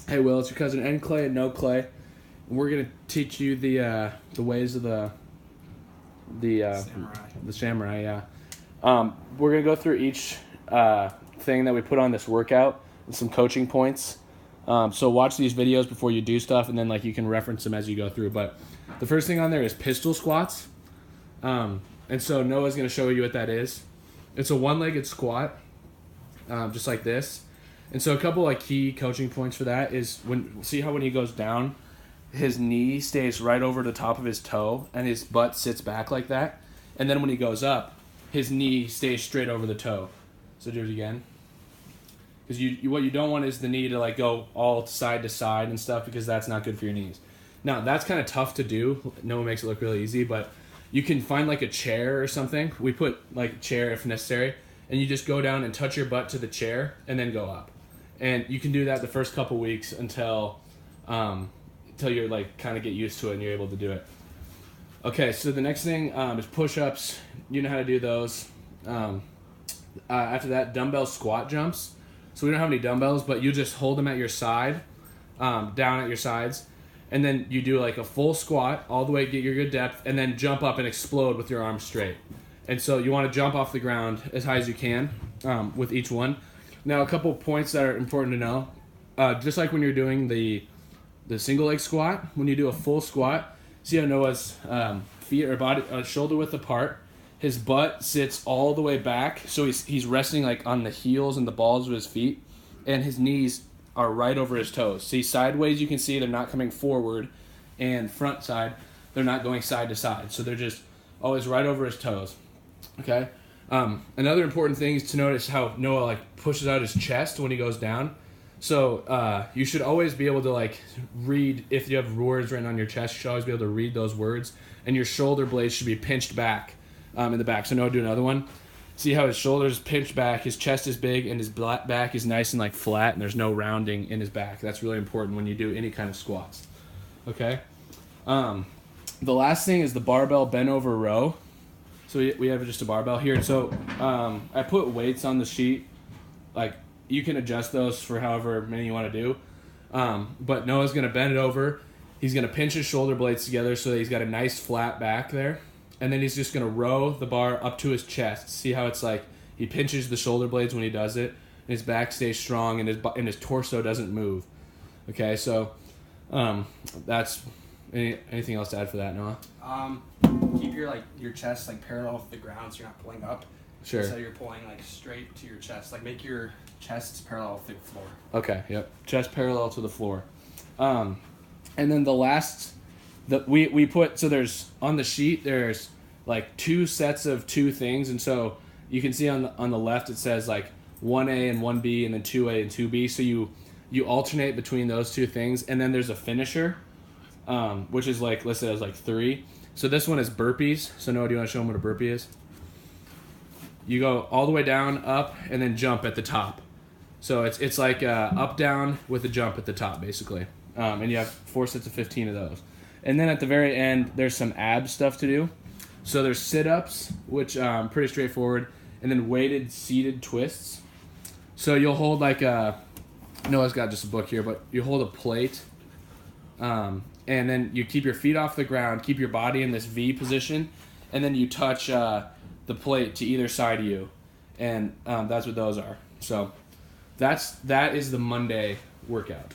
Hey Will, it's your cousin N Clay and No Clay, and we're gonna teach you the ways of Samurai. the samurai. Yeah. We're gonna go through each thing that we put on this workout and some coaching points. So watch these videos before you do stuff, and then like you can reference them as you go through. But the first thing on there is pistol squats, and so Noah's gonna show you what that is. It's a one-legged squat, just like this. And so a couple like key coaching points for that is when he goes down, his knee stays right over the top of his toe and his butt sits back like that. And then when he goes up, his knee stays straight over the toe. So do it again. Because what you don't want is the knee to like go all side to side and stuff, because that's not good for your knees. Now that's kind of tough to do. No one makes it look really easy, but you can find like a chair or something. We put like a chair if necessary, and you just go down and touch your butt to the chair and then go up. And you can do that the first couple weeks until you're like kind of get used to it and you're able to do it. Okay, so the next thing is push-ups. You know how to do those. After that, dumbbell squat jumps. So we don't have any dumbbells, but you just hold them at your side, down at your sides, and then you do like a full squat all the way, get your good depth, and then jump up and explode with your arms straight. And so you want to jump off the ground as high as you can with each one. Now, a couple points that are important to know. Just like when you're doing the single leg squat, when you do a full squat, see how Noah's feet or body shoulder width apart. His butt sits all the way back, so he's resting like on the heels and the balls of his feet, and his knees are right over his toes. See, sideways you can see they're not coming forward, and front side they're not going side to side, so they're just always right over his toes. Okay. Another important thing is to notice how Noah like pushes out his chest when he goes down. So you should always be able to like read, if you have words written on your chest, you should always be able to read those words, and your shoulder blades should be pinched back in the back. So Noah, do another one. See how his shoulders pinched back, his chest is big, and his back is nice and like flat, and there's no rounding in his back. That's really important when you do any kind of squats. Okay. The last thing is the barbell bent over row. So we have just a barbell here. So I put weights on the sheet. Like, you can adjust those for however many you want to do. But Noah's going to bend it over. He's going to pinch his shoulder blades together so that he's got a nice flat back there. And then he's just going to row the bar up to his chest. See how it's like he pinches the shoulder blades when he does it. And his back stays strong and his torso doesn't move. Okay, so that's... Anything else to add for that, Noah? Keep your chest like parallel with the ground, so you're not pulling up. Sure. So you're pulling like straight to your chest. Like make your chest parallel with the floor. Okay. Yep. Chest parallel to the floor. And then the last, we put, so there's on the sheet there's like two sets of two things, and so you can see on the left it says like 1A and 1B, and then 2A and 2B. So you alternate between those two things, and then there's a finisher. Which is like listed as like 3. So this one is burpees. So Noah, do you want to show them what a burpee is? You go all the way down, up, and then jump at the top. So it's like up, down with a jump at the top, basically. And you have 4 sets of 15 of those. And then at the very end, there's some ab stuff to do. So there's sit-ups, which pretty straightforward, and then weighted seated twists. So you'll hold like Noah's got just a book here, but you hold a plate. And then you keep your feet off the ground, keep your body in this V position, and then you touch the plate to either side of you, and that's what those are. So that is the Monday workout.